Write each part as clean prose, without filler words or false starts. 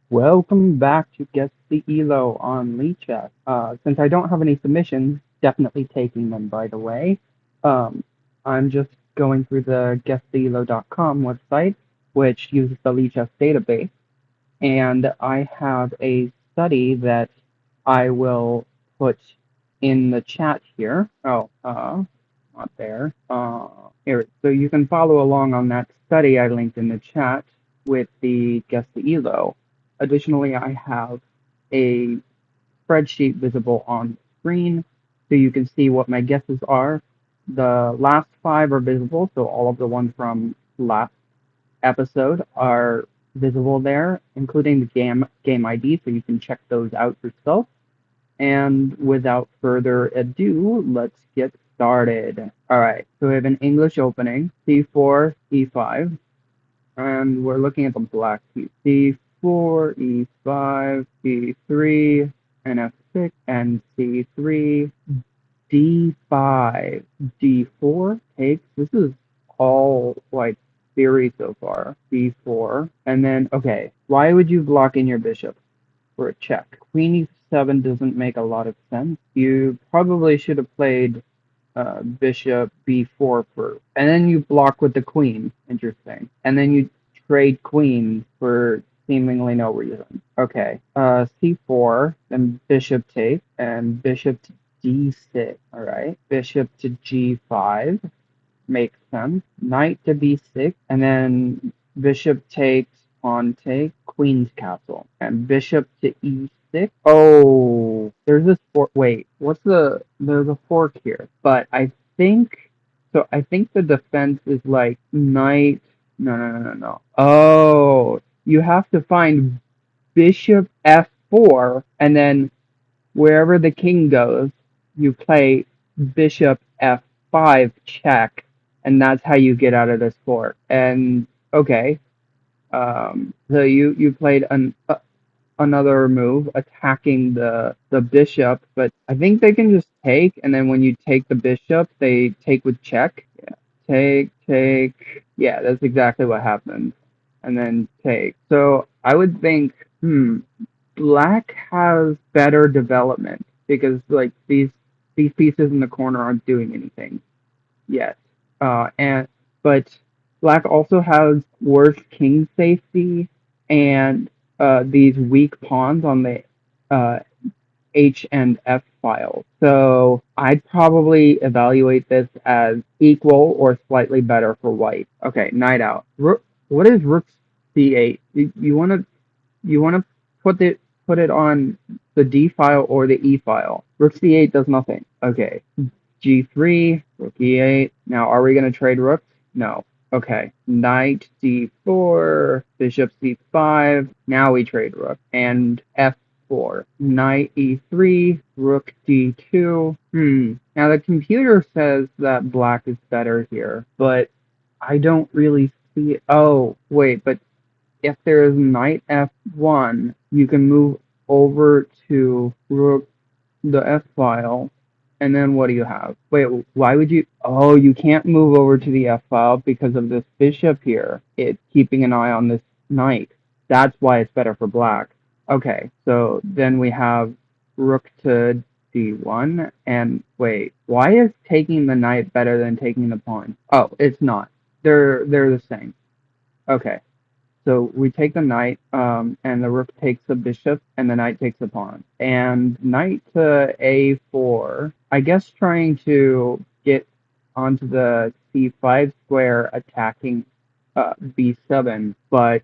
Welcome back to Guess the Elo on Lichess. Since I don't have any submissions, definitely taking them, by the way. Um, I'm just going through the guesstheelo.com website, which uses the Lichess database, and I have a study that I will put in the chat here. Not there. Here. So you can follow along on that study I linked in the chat with the Guess the Elo. Additionally, I have a spreadsheet visible on screen so you can see what my guesses are. The last five are visible, so all of the ones from last episode are visible there, including the game ID, so you can check those out yourself. And without further ado, let's get started. All right, so we have an English opening, C4, E5, and we're looking at the black piece. C4, E5, C3, and F6, and C3, D5, D4 takes. This is all like theory so far. D4, and then okay, why would you block in your bishop for a check? Queen E7 doesn't make a lot of sense. You probably should have played bishop B4 first, and then you block with the queen. Interesting, and then you trade queen for seemingly no reason. Okay, C4, then bishop takes, and bishop to D6. All right, bishop to G5 makes sense. Knight to B6, and then bishop takes, pawn takes, queen's castle, and bishop to E6. Oh, there's this fork. Wait, there's a fork here, but I think so. I think the defense is like knight. No, no, no, no, no. Oh, you have to find bishop F4, and then wherever the king goes, you play bishop f5 check, and that's how you get out of this fort. And okay, so you played another move attacking the bishop, but I think they can just take, and then when you take the bishop, they take with check. Yeah, take. Yeah, that's exactly what happened, and then take. So I would think, black has better development because like these pieces in the corner aren't doing anything yet. And but black also has worse king safety and these weak pawns on the uh, H and F files. So I'd probably evaluate this as equal or slightly better for white. Okay, knight out. What is rook c8? You want to put it on the D file or the E file. Rook c8 does nothing. Okay. G3, rook e8. Now, are we going to trade rooks? No. Okay. Knight d4, bishop c5. Now we trade rook. And f4. Knight e3, rook d2. Now the computer says that black is better here, but I don't really see it. Oh, wait, but if there is knight f1, you can move over to rook the f file, and then what do you have? Wait, why would you? Oh, you can't move over to the f file because of this bishop here. It's keeping an eye on this knight. That's why it's better for black. Okay, so then we have rook to d1, and wait, why is taking the knight better than taking the pawn? Oh, it's not. They're the same. Okay. So we take the knight, and the rook takes the bishop, and the knight takes the pawn. And knight to a4, I guess trying to get onto the c5 square attacking b7, but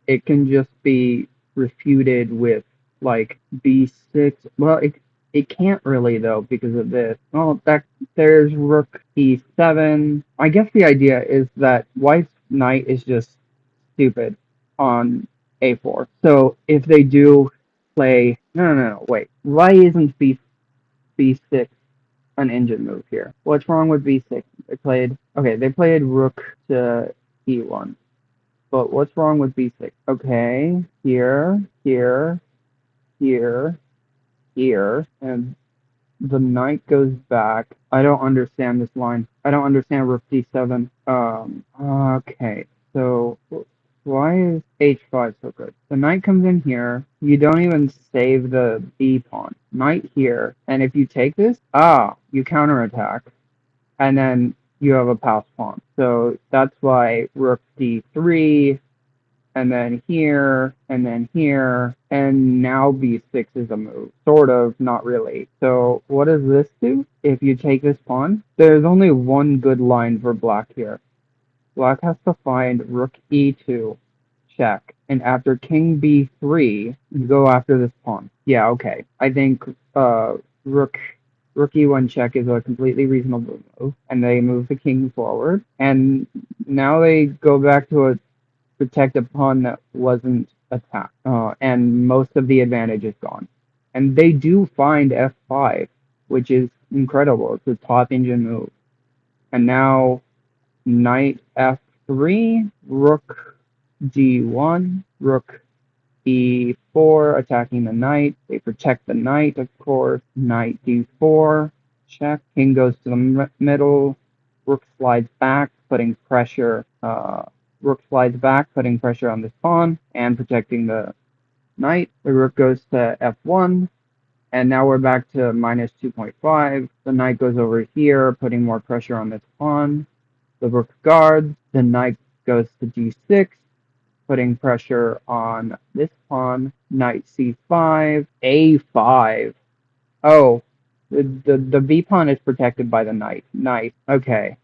it can just be refuted with like b6. Well, it can't really though because of this. Well, there's rook e7. I guess the idea is that white's knight is just stupid on a4. So if they do play, no, wait, why isn't b6 an engine move here? What's wrong with b6? They played rook to e1. But what's wrong with b6? Okay, here, and the knight goes back. I don't understand this line. I don't understand rook d7. Okay, so Why is h5 so good? The knight comes in here. You don't even save the b pawn. Knight here. And if you take this, you counterattack. And then you have a pass pawn. So that's why rook d3, and then here, and then here, and now b6 is a move. Sort of, not really. So what does this do? If you take this pawn, there's only one good line for black here. Black has to find rook e2, check, and after king b3, go after this pawn. Yeah, okay. I think rook rook e1 check is a completely reasonable move, and they move the king forward, and now they go back to a protect a pawn that wasn't attacked, and most of the advantage is gone. And they do find f5, which is incredible. It's a top engine move. And now knight f3, rook d1, rook e4, attacking the knight. They protect the knight, of course. Knight d4, check. King goes to the middle. Rook slides back, putting pressure. Rook slides back, putting pressure on this pawn and protecting the knight. The rook goes to f1, and now we're back to minus 2.5. The knight goes over here, putting more pressure on this pawn. The rook guards. The knight goes to d6, putting pressure on this pawn. Knight c5, a5. Oh, the b pawn is protected by the knight. Knight. Okay,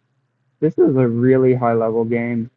this is a really high level game.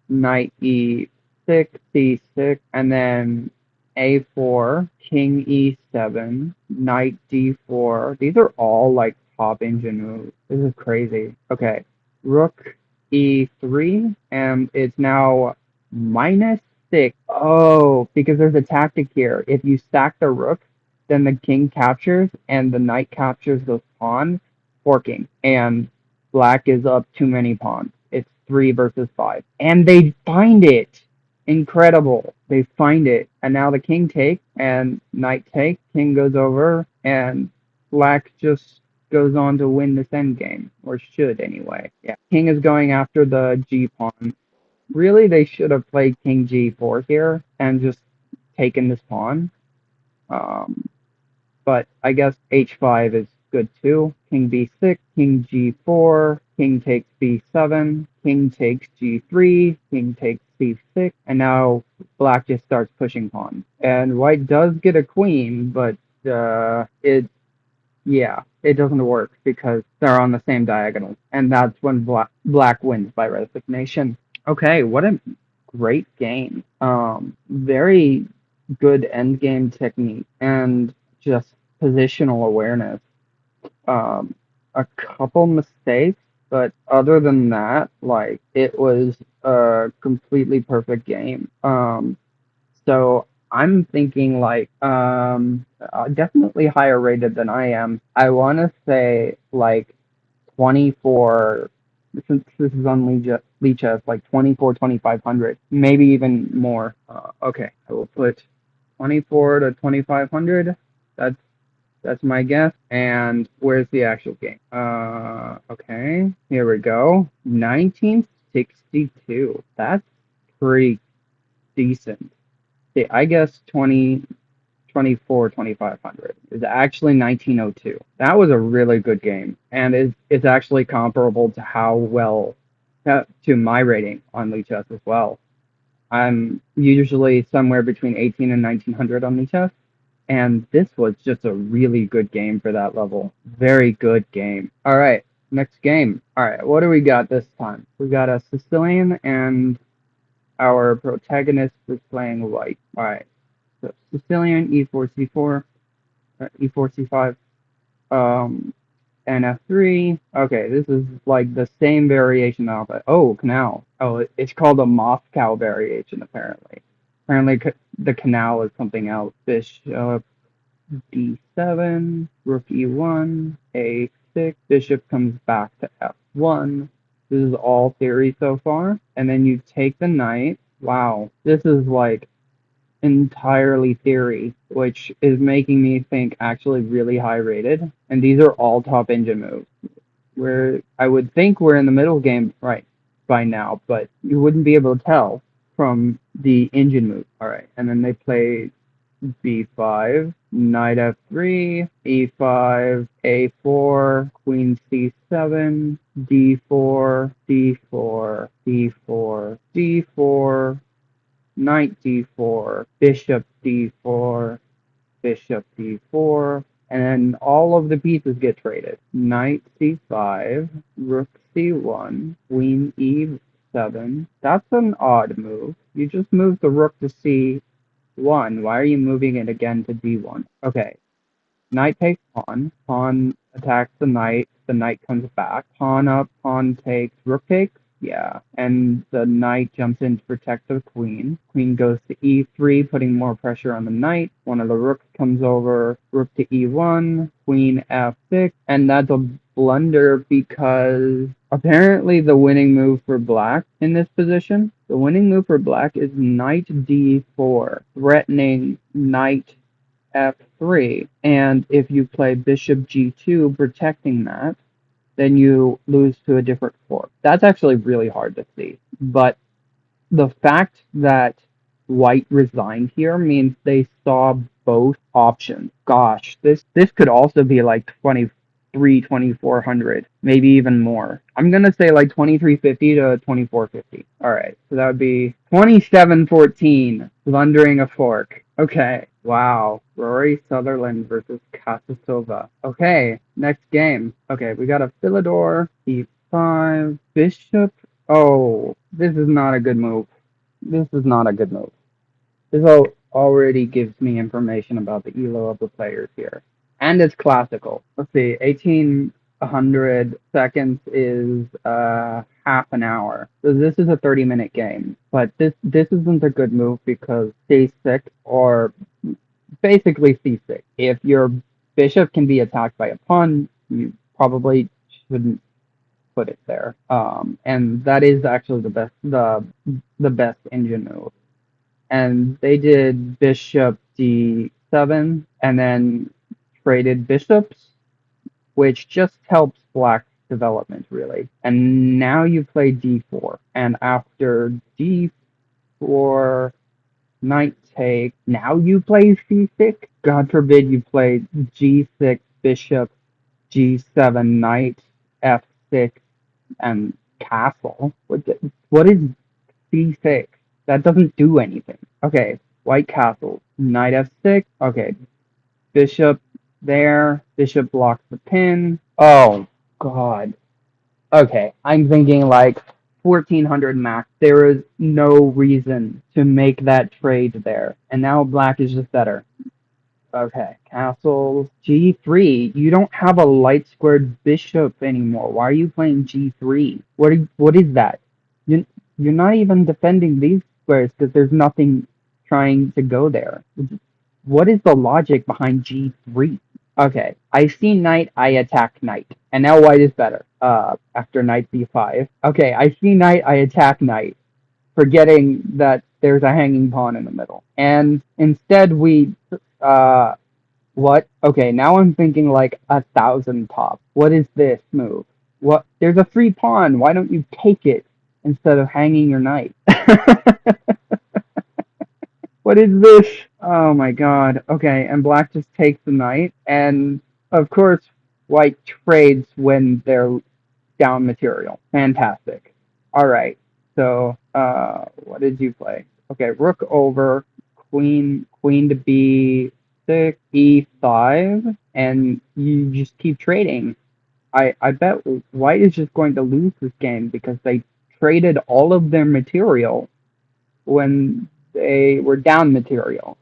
Knight e6, c6, and then a4, king e7, knight d4. These are all like top engine moves. This is crazy. Okay, rook e3, and it's now -6. Oh, because there's a tactic here. If you stack the rook, then the king captures and the knight captures those pawns, forking. And black is up too many pawns. It's 3 versus 5. And they find it. Incredible. They find it. And now the king takes and knight takes. King goes over and black just goes on to win this endgame. Or should anyway. Yeah. King is going after the g pawn. Really, they should have played king g4 here and just taken this pawn. Um, but I guess h5 is good too. King b6, king g4, king takes b7, king takes g3, king takes c6, and now black just starts pushing pawns. And white does get a queen, but it doesn't work because they're on the same diagonal, and that's when black wins by resignation. Okay, what a great game. Very good end game technique and just positional awareness. A couple mistakes, but other than that, like it was a completely perfect game. So I'm thinking like definitely higher rated than I am. I want to say like 24, since this is on Lichess, like 24, 2500, maybe even more. Okay, I will put 24 to 2500. That's that's my guess. And where's the actual game? Okay, here we go. 1962. That's pretty decent. See, I guess 24, 2500 is actually 1902. That was a really good game, and it's actually comparable to how well to my rating on Lichess as well. I'm usually somewhere between 18 and 1900 on Lichess, and this was just a really good game for that level. Very good game. All right, next game. All right, what do we got this time? We got a Sicilian, and our protagonist is playing white. All right, so Sicilian e4 c4, e4 c5, and f3. Okay, this is like the same variation of it. Oh, canal. Oh, it's called a Moscow variation apparently. Apparently, the canal is something else. Bishop d7, rook e1, a6, bishop comes back to f1. This is all theory so far. And then you take the knight. Wow, this is like entirely theory, which is making me think actually really high rated. And these are all top engine moves. Where I would think we're in the middle game right by now, but you wouldn't be able to tell from the engine move. All right, and then they play b5, knight f3, e5, a4, queen c7, d4, d4, d4, d4, knight d4, bishop d4, bishop d4, and then all of the pieces get traded. Knight c5, rook c1, queen e7. That's an odd move. You just moved the rook to c1. Why are you moving it again to d1? Okay, knight takes pawn. Pawn attacks the knight comes back. Pawn up, pawn takes, rook takes. Yeah, and the knight jumps in to protect the queen. Queen goes to e3, putting more pressure on the knight. One of the rooks comes over, rook to e1, queen f6, and that's a blunder because apparently the winning move for black in this position, the winning move for black is knight d4, threatening knight f3, and if you play bishop g2 protecting that, then you lose to a different fork. That's actually really hard to see. But the fact that white resigned here means they saw both options. Gosh, this could also be like 2400, maybe even more. I'm gonna say like 2350 to 2450. All right, so that would be 2714, blundering a fork. Okay, wow. Rory Sutherland versus Kasasova. Okay, next game. Okay, we got a Philidor, e5, bishop. Oh, this is not a good move. This is not a good move. This already gives me information about the elo of the players here. And it's classical. Let's see, 1800 seconds is half an hour. So this is a 30-minute game. But this isn't a good move because c6 or basically c6. If your bishop can be attacked by a pawn, you probably shouldn't put it there. And that is actually the best engine move. And they did bishop d7 and then traded bishops, which just helps black's development really. And now you play d4, and after d4, knight take. Now you play c6. God forbid you play g6, bishop, g7, knight, f6, and castle. What is c6? That doesn't do anything. Okay, white castle. Knight f6. Okay, bishop there. Bishop blocks the pin. Oh, God. Okay, I'm thinking like 1400 max. There is no reason to make that trade there. And now black is just better. Okay, castles. G3. You don't have a light squared bishop anymore. Why are you playing G3? What is that? You, you're not even defending these squares because there's nothing trying to go there. What is the logic behind G3? Okay, I see knight, I attack knight. And now white is better. After knight b5. Okay, I see knight, I attack knight, forgetting that there's a hanging pawn in the middle. And instead we what? Okay, now I'm thinking like 1,000 top. What is this move? What? There's a free pawn. Why don't you take it instead of hanging your knight? What is this? Oh my god. Okay, and black just takes the knight, and of course, white trades when they're down material. Fantastic. Alright, so, what did you play? Okay, rook over, queen to b6, e5, and you just keep trading. I bet white is just going to lose this game because they traded all of their material when they were down material.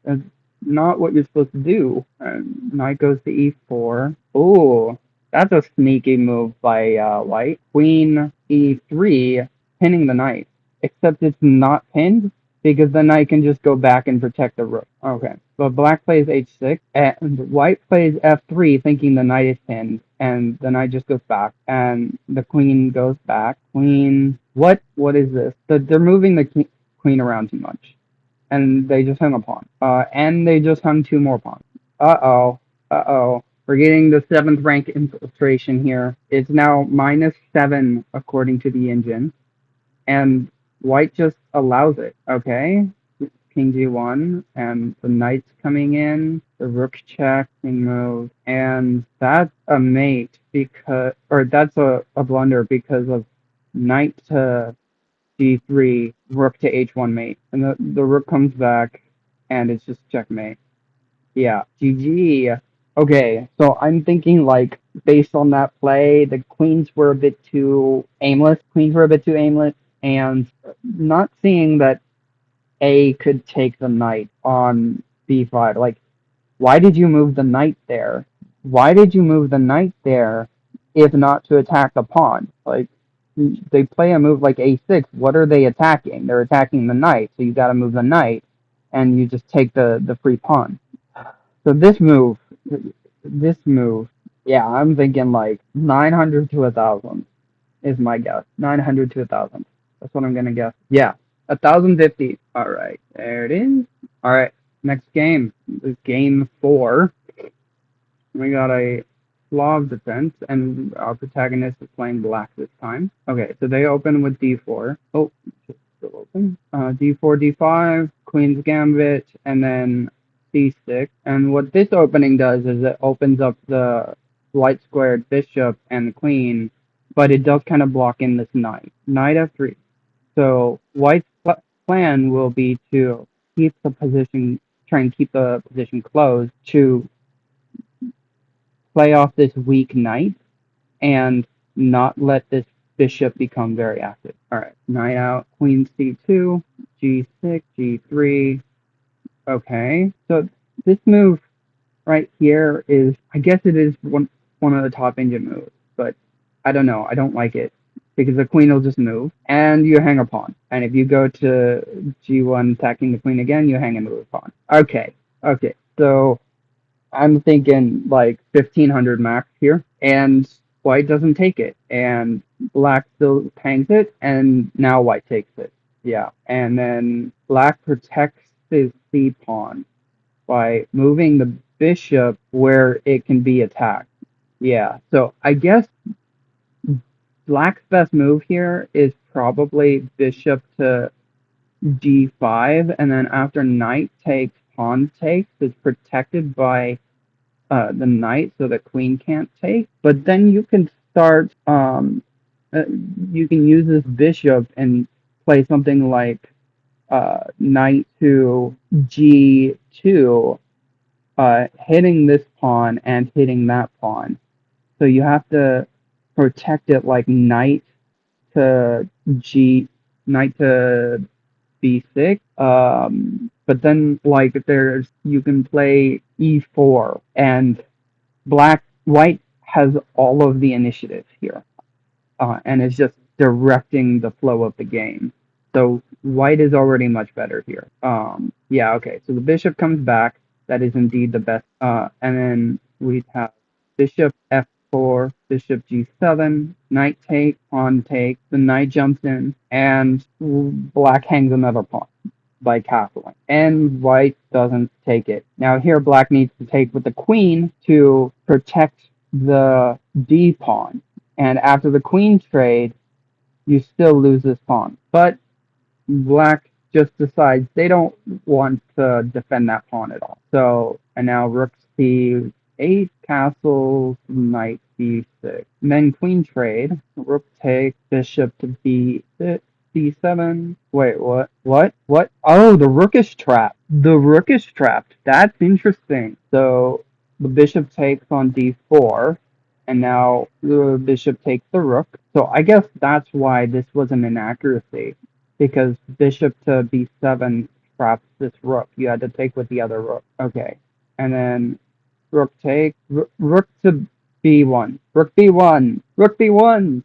That's not what you're supposed to do. Knight goes to e4. Ooh, that's a sneaky move by white. Queen e3, pinning the knight. Except it's not pinned because the knight can just go back and protect the rook. Okay, but black plays h6 and white plays f3 thinking the knight is pinned, and the knight just goes back and the queen goes back. Queen, what is this? They're moving the queen around too much. And they just hung a pawn. And they just hung two more pawns. Uh-oh. Uh-oh. We're getting the 7th rank infiltration here. It's now -7 according to the engine. And white just allows it. Okay, king g1, and the knight's coming in, the rook check, king move, and that's a mate because, or that's a blunder because of knight to d3, rook to h1 mate, and the rook comes back, and it's just checkmate. Yeah, GG. Okay, so I'm thinking like based on that play, the queens were a bit too aimless. Queens were a bit too aimless, and not seeing that A could take the knight on b5. Like, why did you move the knight there? Why did you move the knight there if not to attack the pawn? Like, they play a move like a6. What are they attacking? They're attacking the knight, so you got to move the knight, and you just take the free pawn. So this move, yeah, I'm thinking like 900 to 1,000 is my guess. 900 to 1,000. That's what I'm gonna guess. Yeah, 1,050. All right, there it is. All right, next game. This is game 4. We got a Slav defense, and our protagonist is playing black this time. Okay, so they open with d4. Oh, just still open. D4, d5, Queen's Gambit, and then c6. And what this opening does is it opens up the light squared bishop and the queen, but it does kind of block in this knight. Knight f3. So white's plan will be to keep the position, try and keep the position closed to play off this weak knight and not let this bishop become very active. All right, knight out, queen c2, g6, g3. Okay, so this move right here is, I guess it is one of the top engine moves, but I don't know. I don't like it because the queen will just move and you hang a pawn. And if you go to g1 attacking the queen again, you hang and move a pawn. Okay. So I'm thinking like 1,500 max here, and white doesn't take it, and black still hangs it, and now white takes it. Yeah, and then black protects his c pawn by moving the bishop where it can be attacked. Yeah, so I guess black's best move here is probably bishop to d5, and then after knight takes, pawn takes, it's protected by the knight so the queen can't take. But then you can start, you can use this bishop and play something like knight to g2, hitting this pawn and hitting that pawn. So you have to protect it like to g, knight to b6. But then like there's you can play e4, and white has all of the initiative here, and is just directing the flow of the game. So white is already much better here. Yeah, okay. So the bishop comes back. That is indeed the best. And then we have bishop f4, bishop g7, knight take, pawn take. The knight jumps in, and black hangs another pawn by castling, and white doesn't take it. Now here black needs to take with the queen to protect the d pawn, and after the queen trade, you still lose this pawn. But black just decides they don't want to defend that pawn at all. So, and now rook c8, castles, knight c6. And then queen trade, rook take, bishop to b6, c7. Wait, what? What? Oh, the rook is trapped. The rook is trapped. That's interesting. So the bishop takes on d4, and now the bishop takes the rook. So I guess that's why this was an inaccuracy, because bishop to b7 traps this rook. You had to take with the other rook. Okay. And then rook take, rook to b1, rook b1, rook b1.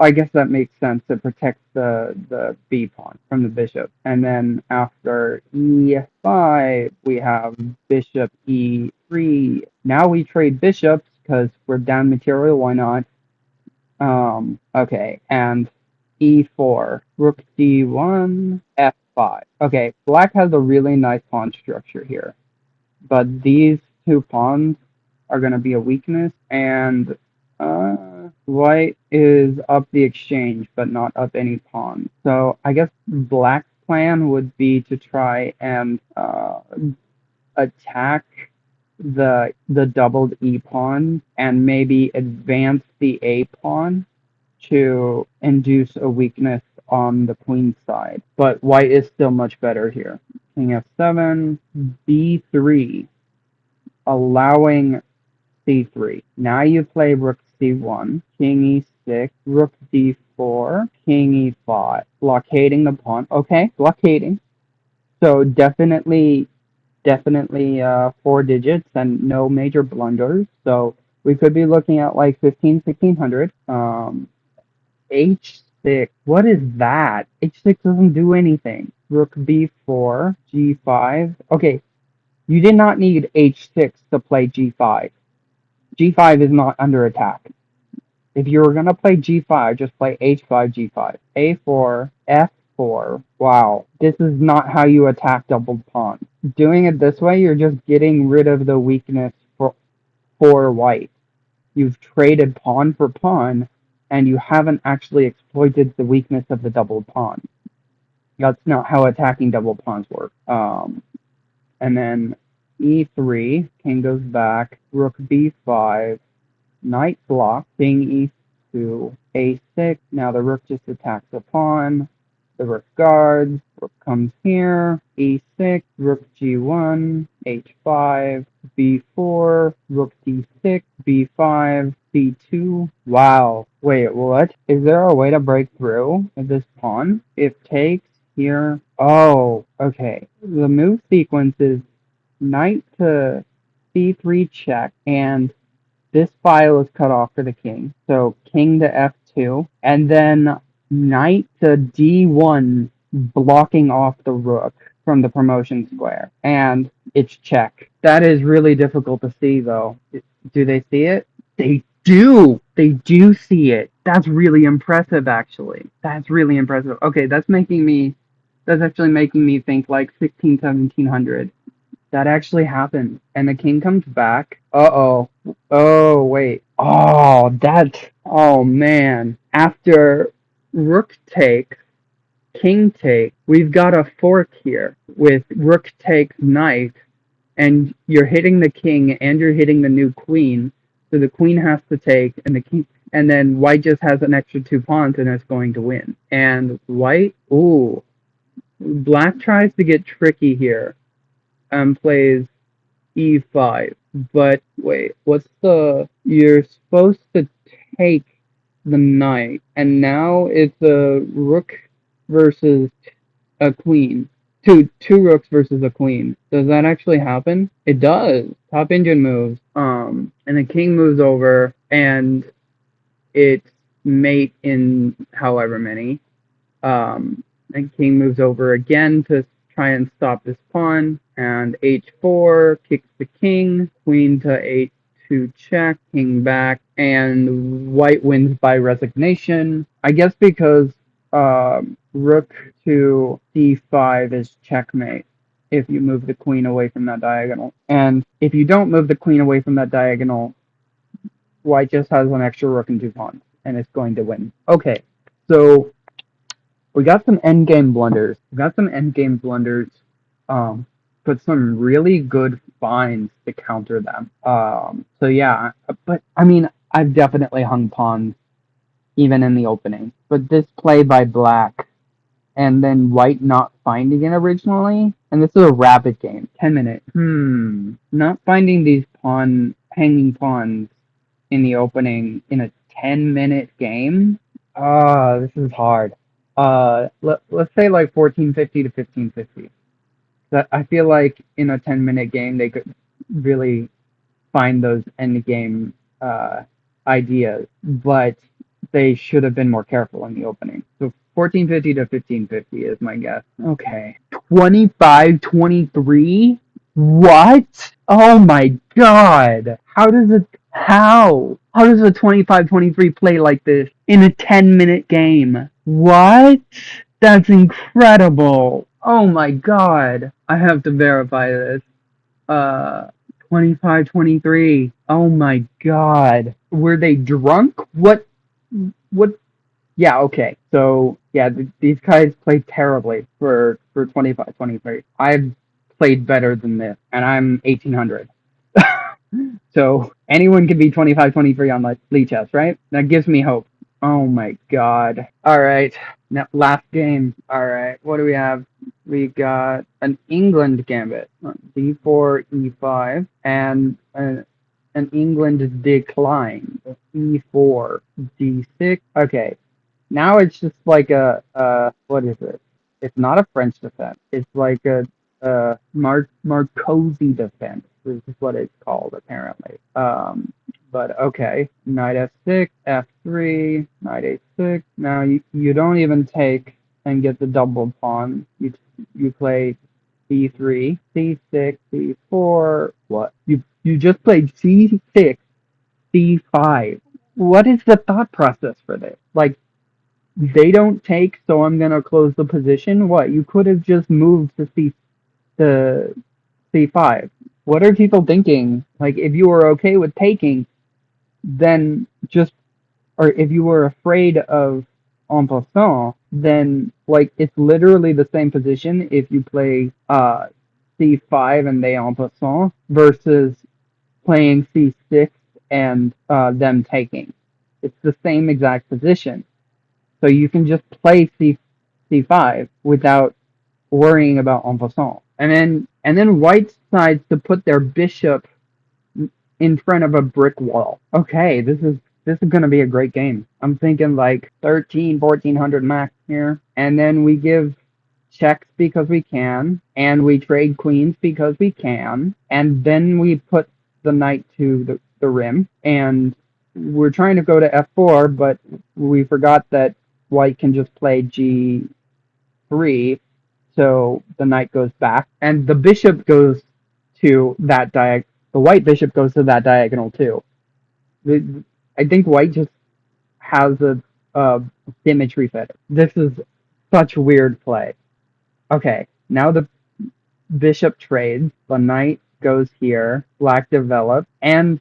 I guess that makes sense. To protect the b pawn from the bishop. And then after e5, we have bishop e3. Now we trade bishops because we're down material. Why not? Okay, and e4, rook d1, f5. Okay, black has a really nice pawn structure here, but these two pawns are going to be a weakness, and White is up the exchange, but not up any pawn. So I guess Black's plan would be to try and attack the doubled E pawn and maybe advance the A pawn to induce a weakness on the queen side. But white is still much better here. King f7, b3, allowing c3. Now you play rook c1, king e6, rook d4, king e5, blockading the pawn. Okay, blockading. So definitely 4 digits and no major blunders. So we could be looking at like 15, 1600. H6. What is that? H6 doesn't do anything. Rook b4, g5. Okay, you did not need h6 to play g5. G5 is not under attack. If you were going to play g5, just play h5, g5. a4, f4. Wow, this is not how you attack doubled pawn. Doing it this way, you're just getting rid of the weakness for white. You've traded pawn for pawn, and you haven't actually exploited the weakness of the double pawn. That's not how attacking double pawns work. And then e3, king goes back, rook b5, knight block, king e2, a6. Now the rook just attacks the pawn. The rook guards. Rook comes here. e6, rook g1, h5, b4, rook d6, b5, c2. Wow. Wait, what? Is there a way to break through this pawn? If takes here. Oh, okay. The move sequence is knight to c3 check, and this file is cut off for the king. So king to f2, and then knight to d1, blocking off the rook from the promotion square. And it's check. That is really difficult to see, though. Do they see it? They do! They do see it. That's really impressive, actually. That's really impressive. Okay, that's actually making me think like 16, 1700. That actually happened. And the king comes back. Uh-oh. Oh, wait. Oh, man. After rook takes, king takes, we've got a fork here with rook takes knight, and you're hitting the king and you're hitting the new queen. So the queen has to take, and then white just has an extra 2 pawns and it's going to win. And white, ooh, black tries to get tricky here and plays e5. But wait, you're supposed to take the knight, and now it's a rook versus a queen. Two rooks versus a queen. Does that actually happen? It does. Top engine moves. And the king moves over, and it's mate in however many. And king moves over again to try and stop this pawn, and h4 kicks the king, queen to h2 check, king back, and white wins by resignation. I guess because rook to d5 is checkmate if you move the queen away from that diagonal. And if you don't move the queen away from that diagonal, white just has an extra rook and 2 pawns, and it's going to win. Okay, so we got some endgame blunders. But some really good finds to counter them. So yeah, but I mean, I've definitely hung pawns even in the opening. But this play by black, and then white not finding it originally, and this is a rapid game, 10 minute. Not finding these hanging pawns in the opening in a 10-minute game. This is hard. Let's say like 1450 to 1550. I feel like in a 10-minute game they could really find those end game ideas, but they should have been more careful in the opening. So 1450 to 1550 is my guess. Okay. 25-23? What? Oh my god. How does a 25-23 play like this in a 10-minute game? What? That's incredible. Oh my god. I have to verify this. 25, 23. Oh my god. Were they drunk? What? Yeah, okay. So, yeah, these guys played terribly for 25, 23. I've played better than this, and I'm 1800. So, anyone can be 25, 23 on like Lichess, right? That gives me hope. Oh my god. All right. Now, last game. All right. What do we have? We got an England gambit. D4, E5, and an England decline. E4, D6. Okay. Now it's just like a what is it? It's not a French defense. It's like a Marcosi defense. This is what it's called apparently. But okay, knight f6, f3, knight a6. Now you don't even take and get the double pawn. You play c3, c6, c4. What? You just played c6, c5. What is the thought process for this? Like they don't take, so I'm gonna close the position. What? You could have just moved to C5. What are people thinking? Like, if you were okay with taking, then just, or if you were afraid of en passant, then like it's literally the same position if you play C5 and they en passant versus playing C6 and them taking. It's the same exact position. So you can just play C5 without worrying about en passant. And then white decides to put their bishop in front of a brick wall. Okay, this is gonna be a great game. I'm thinking like 13, 1400 max here. And then we give checks because we can, and we trade queens because we can, and then we put the knight to the rim, and we're trying to go to f4, but we forgot that white can just play g3, so the knight goes back, and the bishop goes to that the white bishop goes to that diagonal too. I think white just has a symmetry fit. This is such weird play. Okay, now the bishop trades, the knight goes here, black develops, and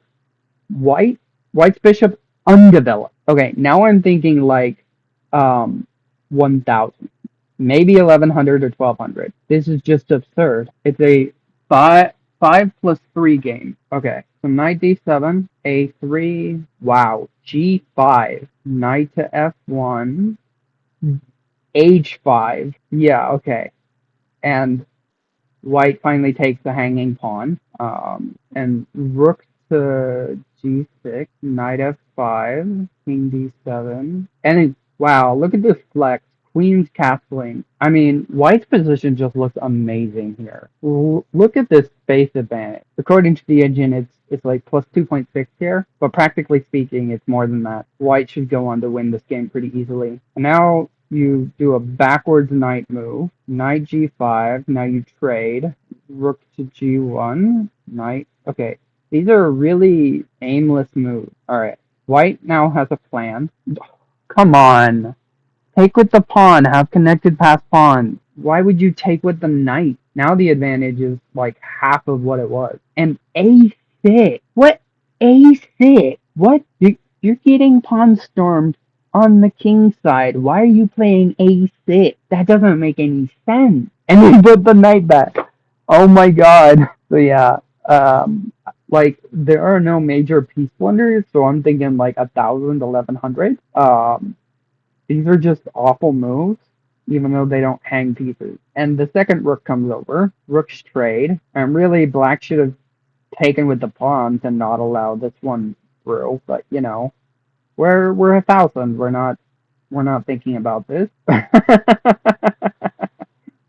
white's bishop undeveloped. Okay, now I'm thinking like 1000, maybe 1100 or 1200. This is just absurd. It's a five plus three game. Okay, so knight d7, a3, wow, g5, knight to f1, h5. Yeah, okay, and white finally takes the hanging pawn, and rook to g6, knight f5, king d7, and wow, look at this flex, queen's castling. I mean, white's position just looks amazing here. Look at this space advantage. According to the engine, it's like plus 2.6 here, but practically speaking, it's more than that. White should go on to win this game pretty easily. And now you do a backwards knight move, knight g5, now you trade, rook to g1, knight. Okay, these are really aimless moves. Alright, white now has a plan. Come on, take with the pawn, have connected pass pawn. Why would you take with the knight? Now the advantage is like half of what it was. And a6. What? A6? What? You're getting pawn stormed on the king side. Why are you playing a6? That doesn't make any sense. And they put the knight back. Oh my god. So yeah, like there are no major piece blunders, so I'm thinking like 1000, 1100. These are just awful moves, even though they don't hang pieces. And the second rook comes over, rook's trade, and really black should have taken with the pawn to not allow this one through. But you know, we're 1000. We're not thinking about this.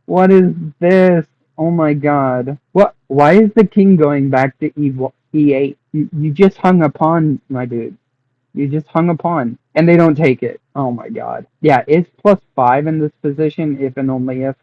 What is this? Oh my god. What? Why is the king going back to e8? You just hung a pawn, my dude. You just hung a pawn, and they don't take it. Oh my god. Yeah, it's plus 5 in this position if and only if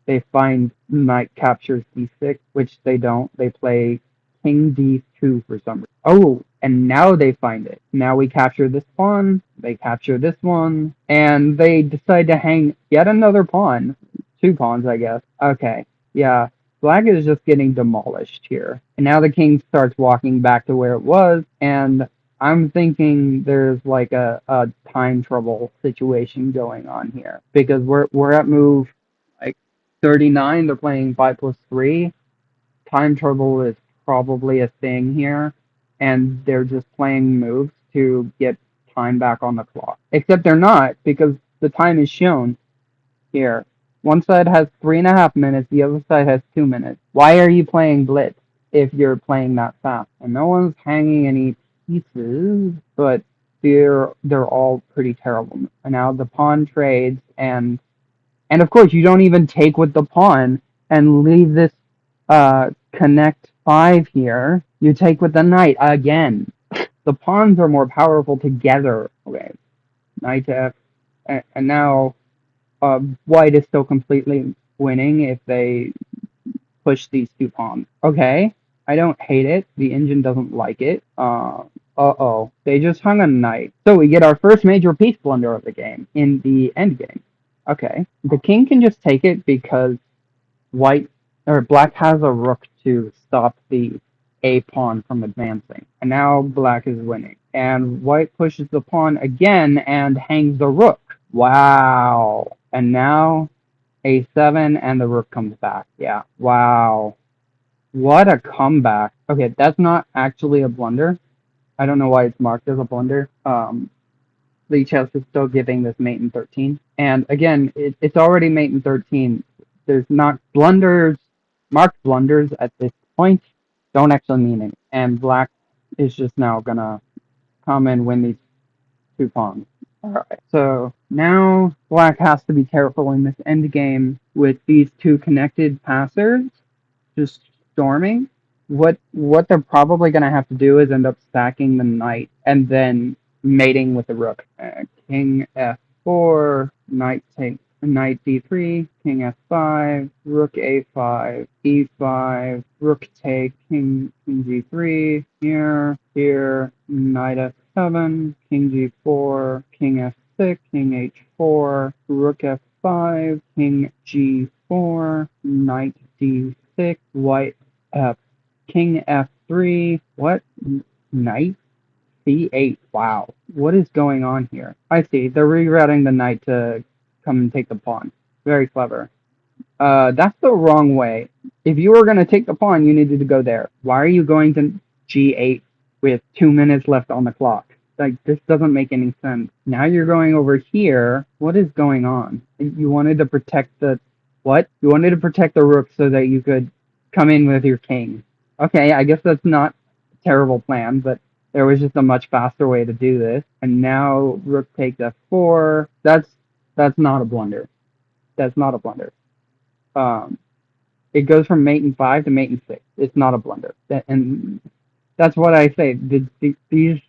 they find knight captures d6, which they don't. They play king d2 for some reason. Oh, and now they find it. Now we capture this pawn, they capture this one, and they decide to hang yet another pawn. Two pawns, I guess. Okay, yeah. Black is just getting demolished here. And now the king starts walking back to where it was, and I'm thinking there's like a time trouble situation going on here. Because we're at move like 39, they're playing 5+3. Time trouble is probably a thing here, and they're just playing moves to get time back on the clock. Except they're not, because the time is shown here. One side has 3.5 minutes, the other side has 2 minutes. Why are you playing Blitz if you're playing that fast? And no one's hanging any pieces, but they're all pretty terrible. And now the pawn trades, and of course you don't even take with the pawn and leave this connect 5 here. You take with the knight again. The pawns are more powerful together. Okay, knight to f, and now white is still completely winning if they push these two pawns. Okay, I don't hate it. The engine doesn't like it. Uh-oh. They just hung a knight. So we get our first major piece blunder of the game in the end game. Okay. The king can just take it because white or black has a rook to stop the a pawn from advancing. And now black is winning. And white pushes the pawn again and hangs the rook. Wow. And now a7 and the rook comes back. Yeah. Wow. What a comeback. Okay, that's not actually a blunder. I don't know why it's marked as a blunder. Lichess is still giving this mate in 13. And again, it's already mate in 13. There's not blunders, marked blunders at this point don't actually mean it. And black is just now gonna come and win these two pawns. Alright, so now black has to be careful in this end game with these two connected passers just storming. What they're probably gonna have to do is end up stacking the knight and then mating with the rook. King f4, knight d3, king f5, rook a5, e5, rook take, king g3, here, knight f7, king g4, king f6, king h4, rook f5, king g4, knight d6, white f, king f3, what? Knight c8. Wow. What is going on here? I see. They're rerouting the knight to come and take the pawn. Very clever. That's the wrong way. If you were going to take the pawn, you needed to go there. Why are you going to g8 with 2 minutes left on the clock? Like, this doesn't make any sense. Now you're going over here. What is going on? You wanted to protect the... What? You wanted to protect the rook so that you could come in with your king. Okay, I guess that's not a terrible plan, but there was just a much faster way to do this. And now rook takes f4. That's not a blunder. That's not a blunder. Um, it goes from mate in 5 to mate in 6. It's not a blunder. And that's what I say. These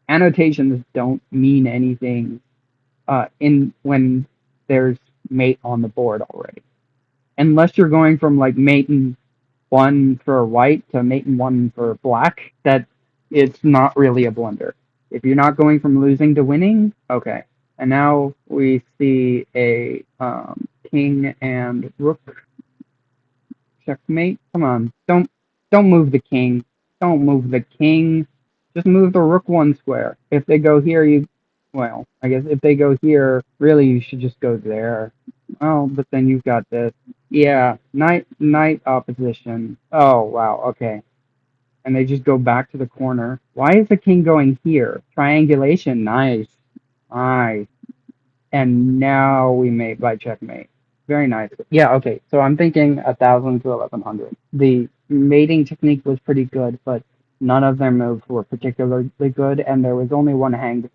annotations don't mean anything in when there's mate on the board already. Unless you're going from like mate in 1 for white to mate in 1 for black, that it's not really a blunder. If you're not going from losing to winning, okay. And now we see a king and rook checkmate. Come on, don't move the king. Don't move the king. Just move the rook 1 square. If they go here, well, I guess if they go here, really you should just go there. Oh, but then you've got this. Yeah, knight opposition. Oh wow, okay. And they just go back to the corner. Why is the king going here? Triangulation, nice. Nice. And now we mate by checkmate. Very nice. Yeah, okay. So I'm thinking 1,000 to 1,100. The mating technique was pretty good, but none of their moves were particularly good, and there was only one hanged,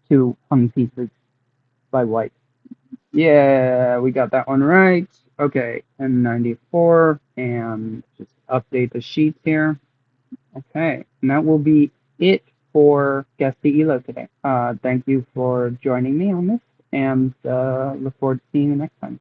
two hung pieces by white. Yeah, we got that one right. Okay, and 94, and just update the sheets here. Okay, and that will be it for Guess the Elo today. Thank you for joining me on this, and look forward to seeing you next time.